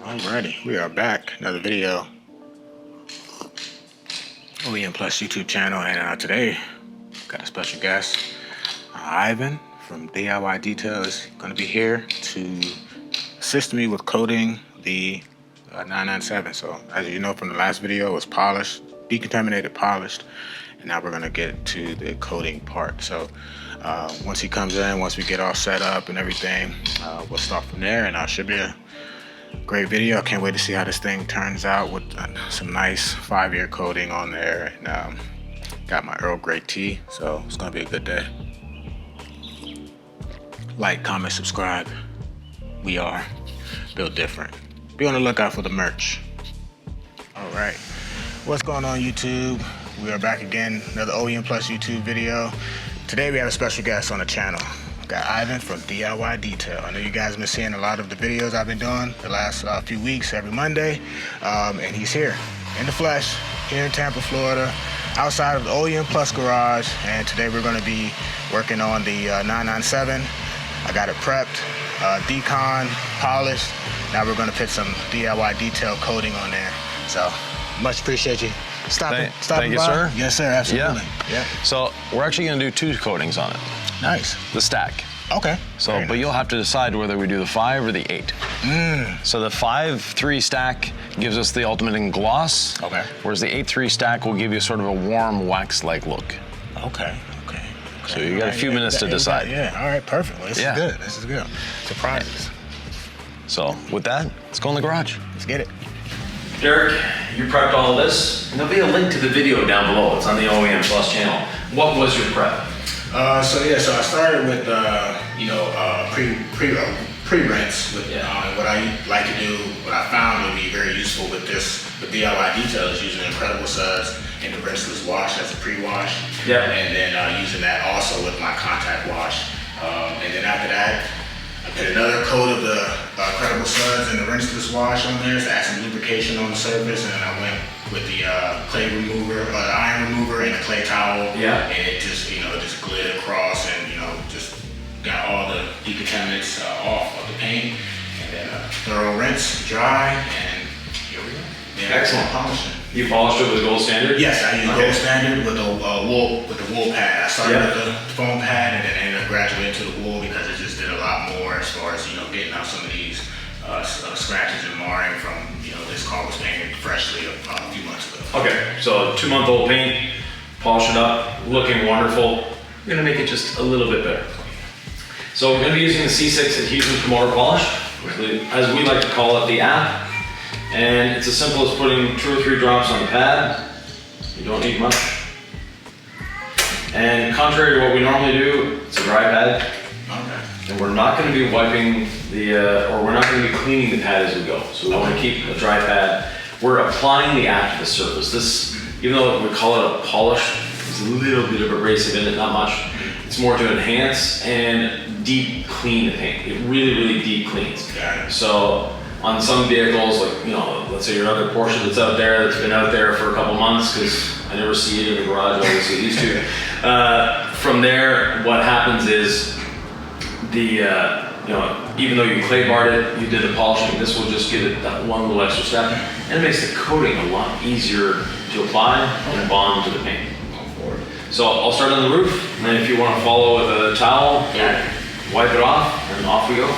Alrighty, we are back. Another video. OEM Plus YouTube channel, and today got a special guest, Ivan from DIY Detail is going to be here to assist me with coating the 997. So as you know from the last video, it was polished, decontaminated, polished, and now we're going to get to the coating part. So once he comes in, once we get all set up and everything, we'll start from there, and should be a great video. I can't wait to see how this thing turns out with some nice 5-year coating on there, and got my Earl Grey tea, so it's gonna be a good day. Like, comment, subscribe. We are built different. Be on the lookout for the merch. All right, what's going on YouTube? We are back again, another OEM Plus YouTube video. Today we have a special guest on the channel. Got Ivan from DIY Detail. I know you guys have been seeing a lot of the videos I've been doing the last few weeks, every Monday, and he's here in the flesh, here in Tampa, Florida, outside of the OEM Plus garage, and today we're going to be working on the 997. I got it prepped, decon, polished. Now we're going to put some DIY Detail coating on there. So much appreciate you stopping by. Thank you, sir. Yes, sir, absolutely. Yeah. So we're actually going to do 2 coatings on it. Nice. The stack. Okay. So, Very but nice. You'll have to decide whether we do the 5 or the 8. So the 5-3 stack gives us the ultimate in gloss. Okay. Whereas the 8-3 stack will give you sort of a warm wax-like look. Okay. So you got a few minutes to decide. All right, perfect. Well, this is good. This is good. Surprises. So with that, let's go in the garage. Let's get it. Derick, you prepped all of this, and there'll be a link to the video down below. It's on the OEM Plus channel. What was your prep? So I started with pre-rinse with what I like to do. What I found would be very useful with this with DIY Detail is using Incredible Suds and the rinseless wash as a pre-wash. Yeah. And then using that also with my contact wash. And then after that, I put another coat of the Incredible Suds and the rinseless wash on there to add some lubrication on the surface, and then I went with the clay remover, the iron remover, and the clay towel. Yeah. And it just just glid across, and just got all the decontaminants off of the paint, and then thorough rinse, dry, and here we go. Then Excellent. Polishing. You polished it with a gold standard? Yes, I use gold standard with the wool pad. I started with the foam pad and then ended up graduating to the wool because it just did a lot more as far as getting out some of these scratches and marring from this car was painted freshly a few months ago. Okay, so 2-month-old paint, polish it up, looking wonderful. We're gonna make it just a little bit better. So we're gonna be using the C6 adhesion motor polish, as we like to call it, the app. And it's as simple as putting 2 or 3 drops on the pad. You don't need much. And contrary to what we normally do, it's a dry pad. Okay. And we're not going to be wiping or we're not going to be cleaning the pad as we go. So we want to keep a dry pad. We're applying the app to the surface. This, even though we call it a polish, there's a little bit of abrasive in it, not much. It's more to enhance and deep clean the paint. It really, really deep cleans. Got it. So on some vehicles, like, let's say your other Porsche that's out there, that's been out there for a couple months, because I never see it in the garage, obviously it used to. From there, what happens is even though you clay barred it, you did the polishing, this will just give it that one little extra step, and it makes the coating a lot easier to apply and bond to the paint. So I'll start on the roof, and then if you want to follow with a towel, wipe it off, and off we go.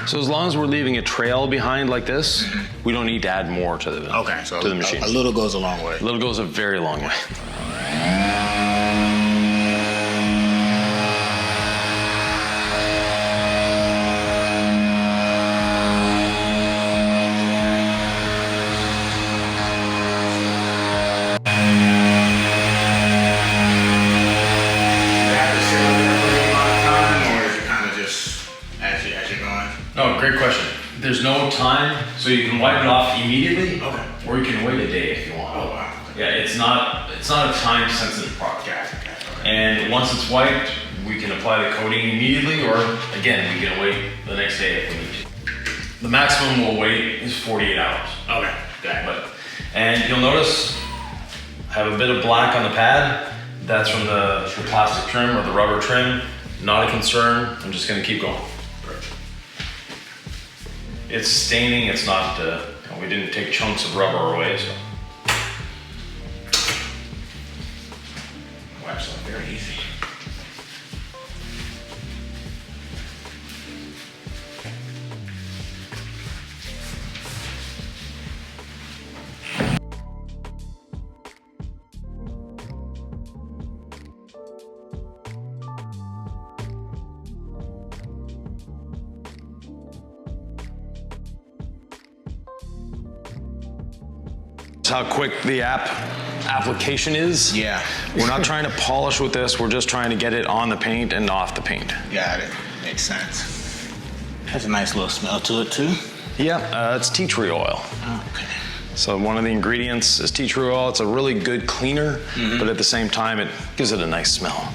So as long as we're leaving a trail behind like this, we don't need to add more to the machine. A little goes a long way. A little goes a very long way. No, great question. There's no time, so you can wipe it off immediately, Okay. or you can wait a day if you want. Oh, wow. Yeah, it's not a time sensitive product. Gotcha. Okay. And once it's wiped, we can apply the coating immediately, or again, we can wait the next day if we need to. The maximum we'll wait is 48 hours. Okay. Got it. And you'll notice I have a bit of black on the pad. That's from the plastic trim or the rubber trim. Not a concern. I'm just gonna keep going. It's staining. It's not. We didn't take chunks of rubber away, so. Wipes off very easy. How quick the application is. Yeah. We're not trying to polish with this. We're just trying to get it on the paint and off the paint. Got it. Makes sense. Has a nice little smell to it too. Yeah, it's tea tree oil. Okay. So one of the ingredients is tea tree oil. It's a really good cleaner, but at the same time, it gives it a nice smell.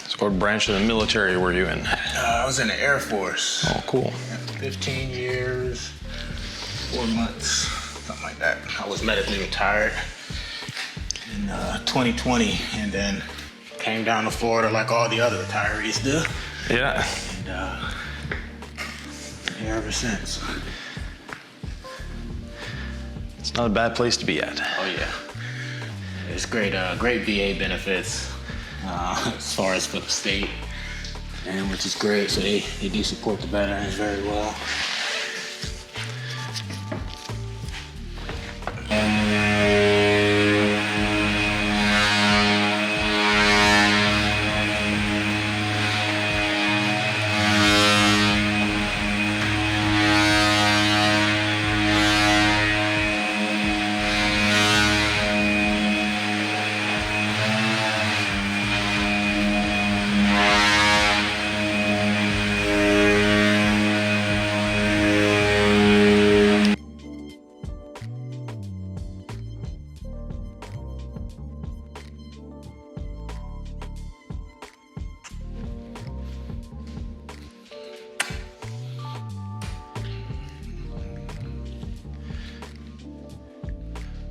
So what branch of the military were you in? I was in the Air Force. Oh, cool. 15 years, 4 months, something like that. I was medically retired in 2020, and then came down to Florida like all the other retirees do. Yeah. And here ever since. It's not a bad place to be at. Oh yeah. It's great, great VA benefits as far as for the state, and which is great. So they do support the veterans very well.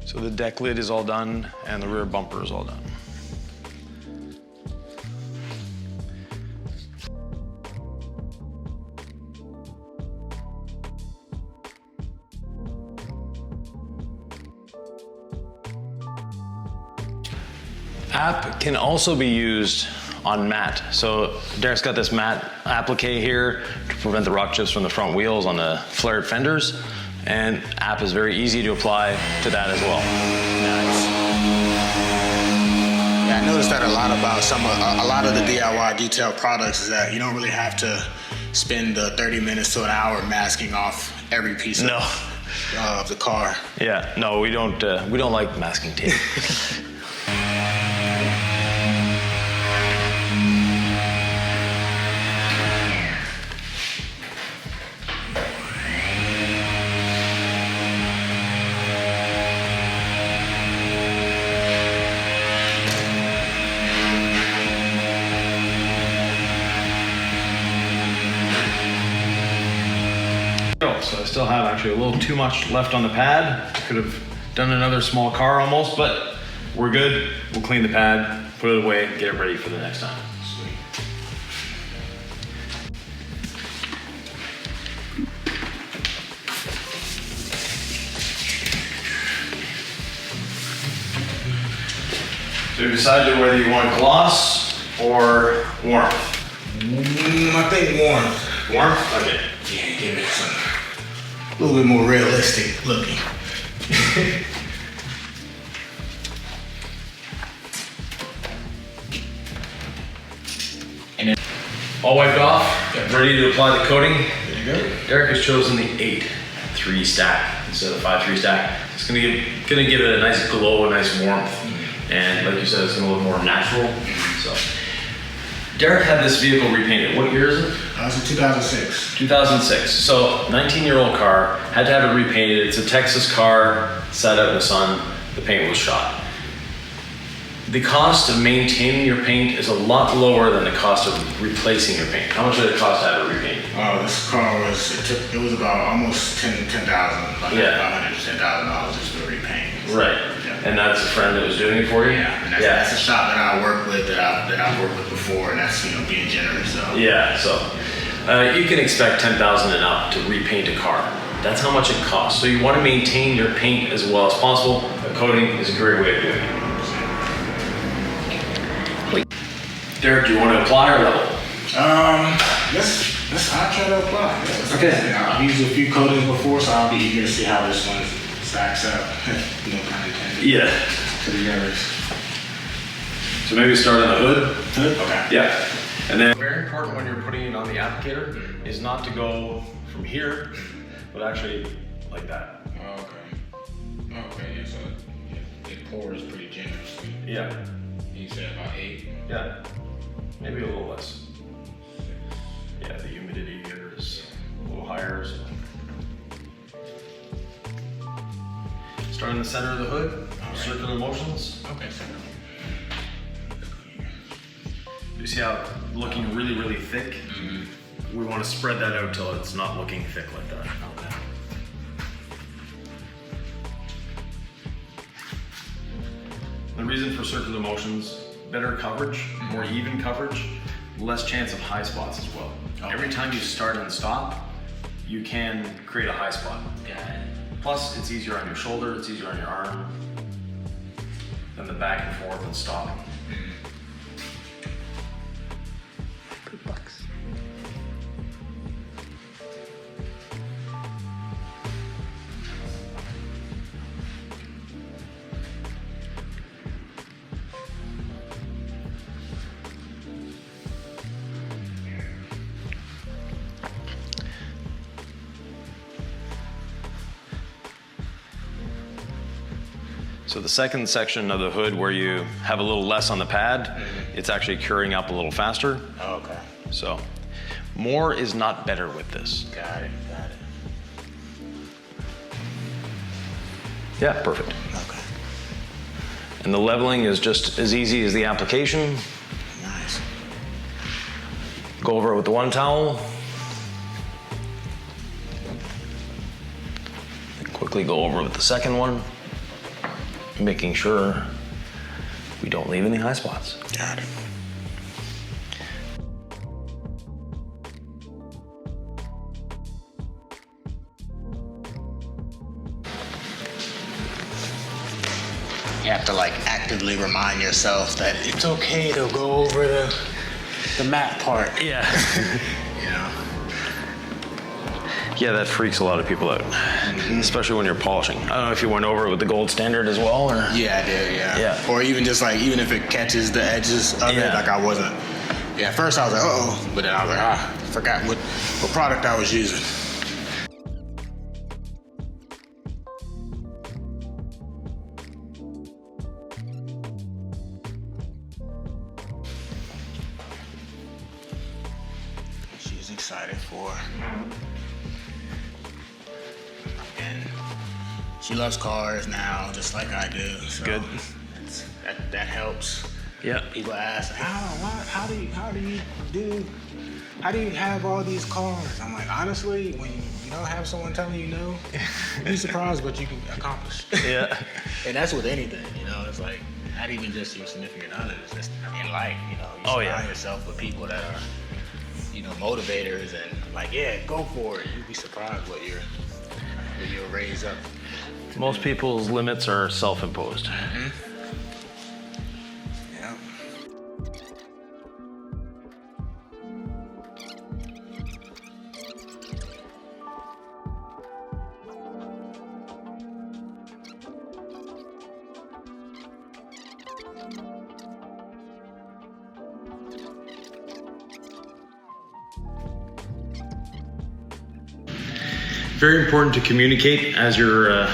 So the deck lid is all done and the rear bumper is all done. App can also be used on matte. So Derek's got this matte applique here to prevent the rock chips from the front wheels on the flared fenders. And app is very easy to apply to that as well. Nice. Yeah, I noticed that a lot about a lot of the DIY detail products is that you don't really have to spend 30 minutes to an hour masking off every piece of the car. Yeah, no, we don't like masking tape. So I still have actually a little too much left on the pad. Could have done another small car almost, but we're good. We'll clean the pad, put it away, get it ready for the next time. So you decided whether you want gloss or warmth. I think warmth. Warmth? Okay. Yeah, give it some a little bit more realistic looking. And then all wiped off, ready to apply the coating. there you go. Derick has chosen the 8-3 stack instead of 5-3 stack. It's gonna give it a nice glow, a nice warmth, and like you said, it's gonna look more natural. So, Derick had this vehicle repainted. What year is it? It's a 2006. 2006. So, 19-year-old car, had to have it repainted. It's a Texas car, sat out in the sun, the paint was shot. The cost of maintaining your paint is a lot lower than the cost of replacing your paint. How much did it cost to have it repainted? Oh, this car it was about almost $10,000, like Yeah. $110,000 just for repaint. Right. Yeah. And that's a friend that was doing it for you? Yeah, and that's a shop that I work with, that I've worked with before, and that's, being generous, so. Yeah, so you can expect $10,000 and up to repaint a car. That's how much it costs. So you want to maintain your paint as well as possible. A coating is a great way of doing it. Derick, do you want to apply or level? I'll try to apply. Okay. I've used a few coatings before, so I'll be eager to see how this one stacks up. No pun intended. Yeah. To the others. So maybe start on the hood. Hood? Okay. Yeah. And then very important when you're putting it on the applicator is not to go from here, but actually like that. Oh, okay. Okay, yeah, so it pours pretty generously. Yeah. You said about 8? Yeah. Maybe a little less. Yeah, the humidity here is a little higher. So. Start in the center of the hood, circular motions. Okay, so. You see how it's looking really, really thick? Mm-hmm. We want to spread that out till it's not looking thick like that. Okay. The reason for circular motions, better coverage, more even coverage, less chance of high spots as well. Okay. Every time you start and stop, you can create a high spot. Got it. Plus, it's easier on your shoulder, it's easier on your arm than the back and forth and stopping. So the second section of the hood where you have a little less on the pad, it's actually curing up a little faster. Oh, okay. So more is not better with this. Got it. Yeah, perfect. Okay. And the leveling is just as easy as the application. Nice. Go over it with the one towel. And quickly go over it with the second one, making sure we don't leave any high spots. Got it. You have to actively remind yourself that it's okay to go over the matte part. Yeah. You know? Yeah, that freaks a lot of people out, especially when you're polishing. I don't know if you went over it with the gold standard as well, or? Yeah, I did, yeah. Yeah. Or even just even if it catches the edges of it, I wasn't. Yeah, at first I was like, uh-oh, but then I was like, I forgot what product I was using. She's excited for and she loves cars now, just like I do. So Good. That helps. Yeah. People ask, how do you have all these cars? I'm like, honestly, when you don't have someone telling you no, you'd be surprised what you can accomplish. Yeah. And that's with anything, it's like not even just your significant other, it's just in life, you surround yourself with people that are, motivators and yeah, go for it. You'd be surprised what you'll raise up. Most people's limits are self-imposed. Yeah. very important to communicate as you're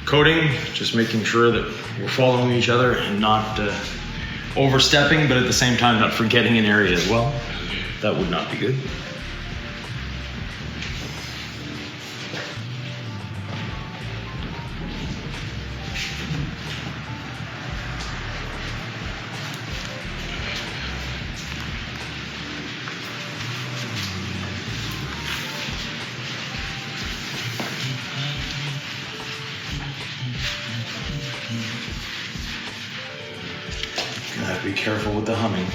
coating, just making sure that we're following each other and not overstepping, but at the same time not forgetting an area as well. That would not be good. Be careful with the humming.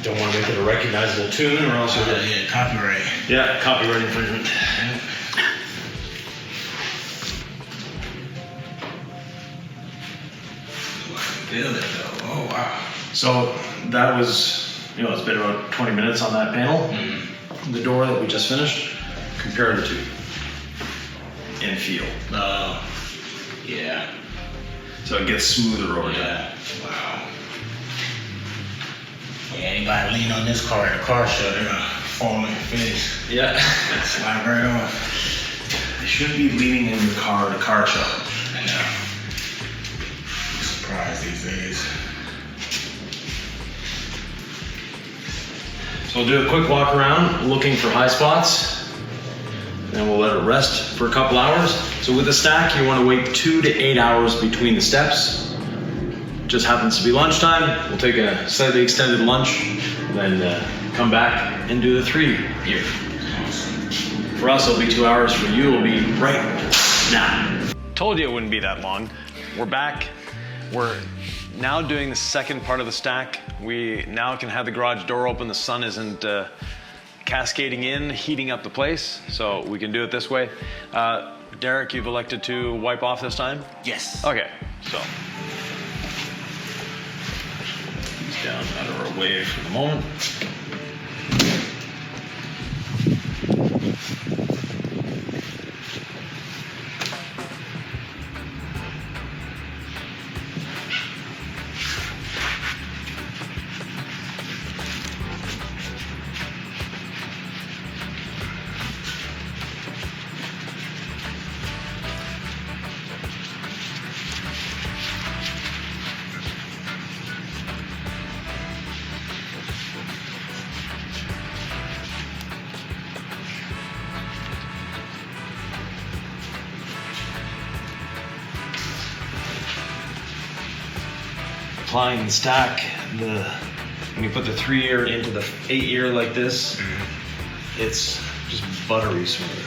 Don't want to make it a recognizable tune or else you'll get copyright. Yeah, copyright infringement. Feel it though. Oh wow. So that was, it's been about 20 minutes on that panel. The door that we just finished, compare the two in feel. Yeah. So it gets smoother over time. Yeah. Wow. Yeah, anybody lean on this car at a car show, they're gonna fall on their face. Yeah. Slide right off. You shouldn't be leaning in your car at a car show. I know. I'm surprised these days. So we'll do a quick walk around looking for high spots. And we'll let it rest for a couple hours. So with the stack, you want to wait 2 to 8 hours between the steps. Just happens to be lunchtime. We'll take a slightly extended lunch, then come back and do the 3 here. For us, it'll be 2 hours. For you, it'll be right now. Told you it wouldn't be that long. We're back. We're now doing the second part of the stack. We now can have the garage door open. The sun isn't cascading in, heating up the place, so we can do it this way. Derick, you've elected to wipe off this time? Yes. Okay, so. He's down out of our way for the moment. Applying the stack, when you put the 3-year into the 8-year like this, it's just buttery smooth.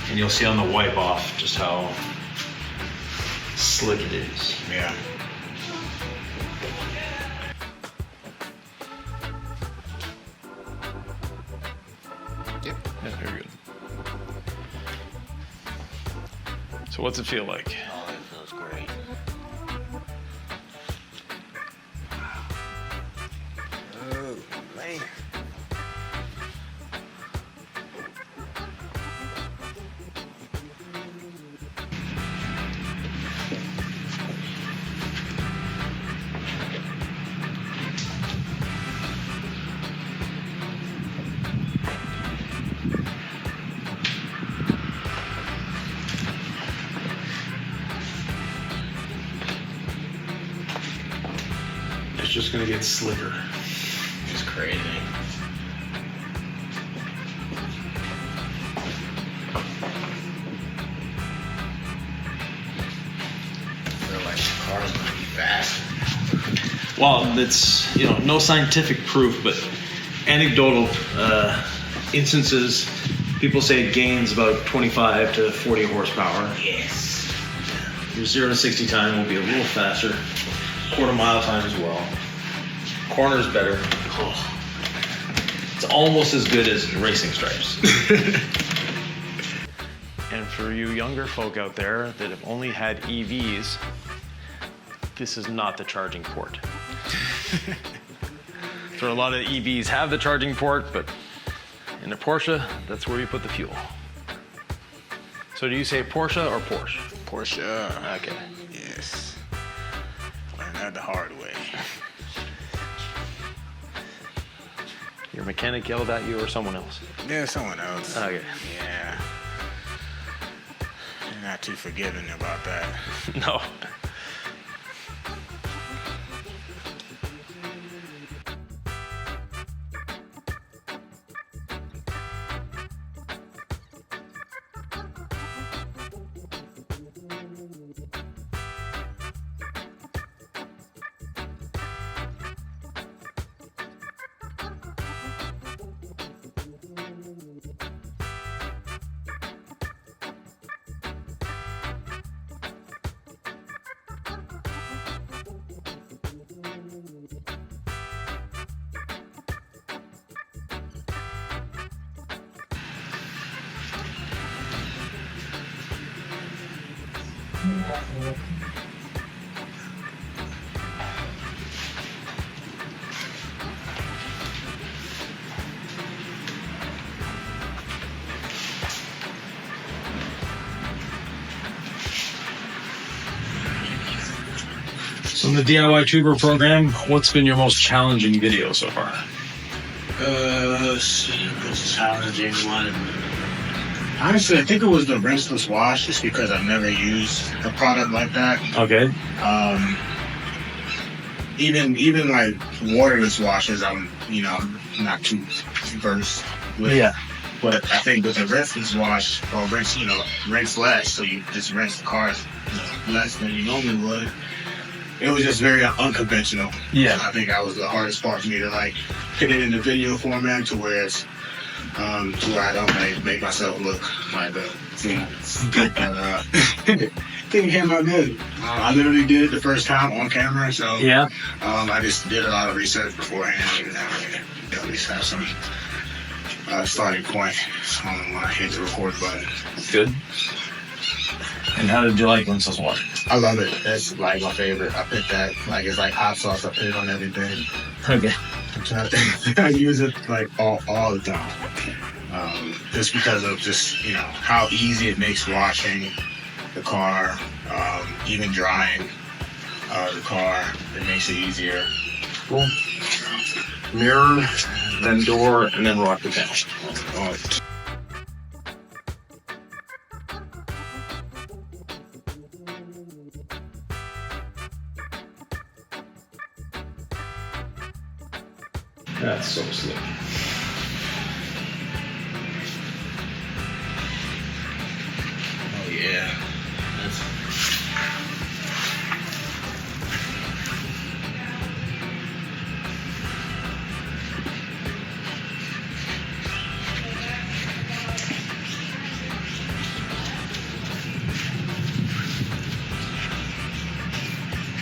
And you'll see on the wipe off just how slick it is. Yeah. Yep. Yeah, very good. So what's it feel like? Oh, it feels great. Oh, man. It's just gonna get slicker. It's crazy. I feel like the car's gonna be faster. Well, it's, no scientific proof, but anecdotal instances, people say it gains about 25 to 40 horsepower. Yes. Your 0 to 60 time will be a little faster. Quarter mile time as well. Corner's better. Oh. It's almost as good as racing stripes. And for you younger folk out there that have only had EVs, this is not the charging port. For a lot of EVs have the charging port, but in a Porsche, that's where you put the fuel. So do you say Porsche or Porsche? Porsche. Okay. Yes. Learned that the hard way. Your mechanic yelled at you or someone else? Yeah, someone else. Okay. Yeah. You're not too forgiving about that. No. So in the DIY tuber program, what's been your most challenging video so far? Most challenging one. Honestly, I think it was the rinseless wash, just because I've never used a product like that. Okay. Even like waterless washes, I'm not too versed with. Yeah. But I think with the rinseless wash, or rinse less, so you just rinse the cars less than you normally would. It was just very unconventional. Yeah. So I think that was the hardest part for me to like put it in the video format to where it's to where I don't make myself look like the thing came out good. I literally did it the first time on camera, so Yeah. I just did a lot of research beforehand and at least have some starting point when I hit the record button. Good. And how did you like rinseless wash? I love it. That's like my favorite. I put that like it's like hot sauce. I put it on everything. Okay. I use it like all the time. Just because of just how easy it makes washing the car, even drying the car. It makes it easier. Cool. Mirror, then door, and then rock the dash. That's so slick. Oh yeah.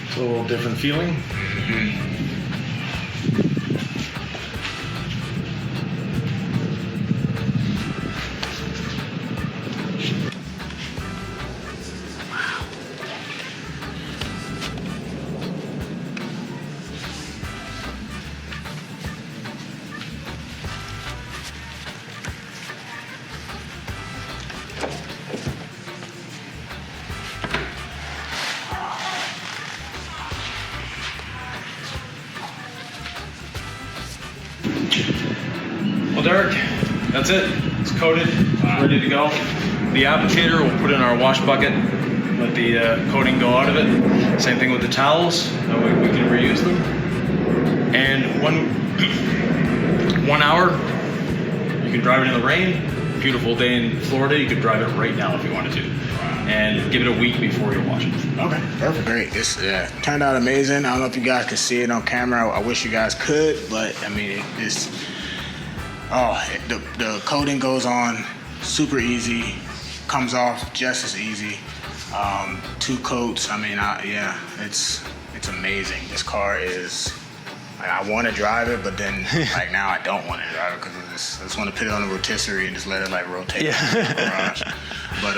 It's a little different feeling. Well, Derek, that's it. It's coated, ready to go. The applicator we'll put in our wash bucket, let the coating go out of it. Same thing with the towels, that way we can reuse them. And 1 hour, you can drive it in the rain. Beautiful day in Florida, you could drive it right now if you wanted to. And give it a week before you wash it. Okay, perfect. Great. This turned out amazing. I don't know if you guys can see it on camera. I wish you guys could, but I mean, the coating goes on super easy, comes off just as easy. 2 coats. I mean, it's amazing. This car is. I want to drive it, but then like now I don't want to drive it because I just want to put it on the rotisserie and just let it like rotate. Yeah. But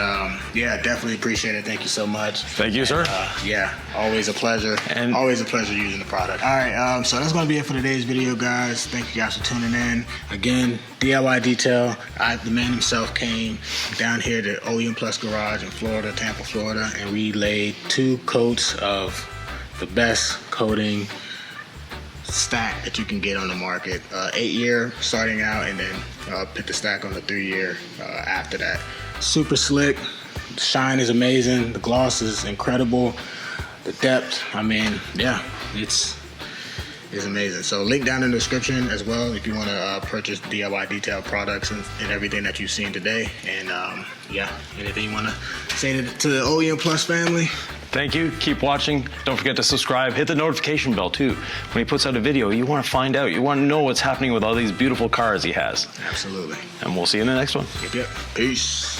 yeah, definitely appreciate it. Thank you so much. Thank you, sir. Yeah, always a pleasure. And always a pleasure using the product. All right, so that's gonna be it for today's video, guys. Thank you guys for tuning in. Again, DIY Detail. The man himself came down here to OEM&x Garage in Florida, Tampa, Florida, and we laid 2 coats of the best coating stack that you can get on the market. 8-year starting out, and then put the stack on the 3-year after that. Super slick. The shine is amazing. The gloss is incredible. The depth, I mean, yeah, it's amazing. So link down in the description as well if you want to purchase DIY detail products and everything that you've seen today. And yeah, anything you want to say to the OEM+ family? Thank you. Keep watching. Don't forget to subscribe. Hit the notification bell too. When he puts out a video, you want to find out. You want to know what's happening with all these beautiful cars he has. Absolutely. And we'll see you in the next one. Yep. Peace.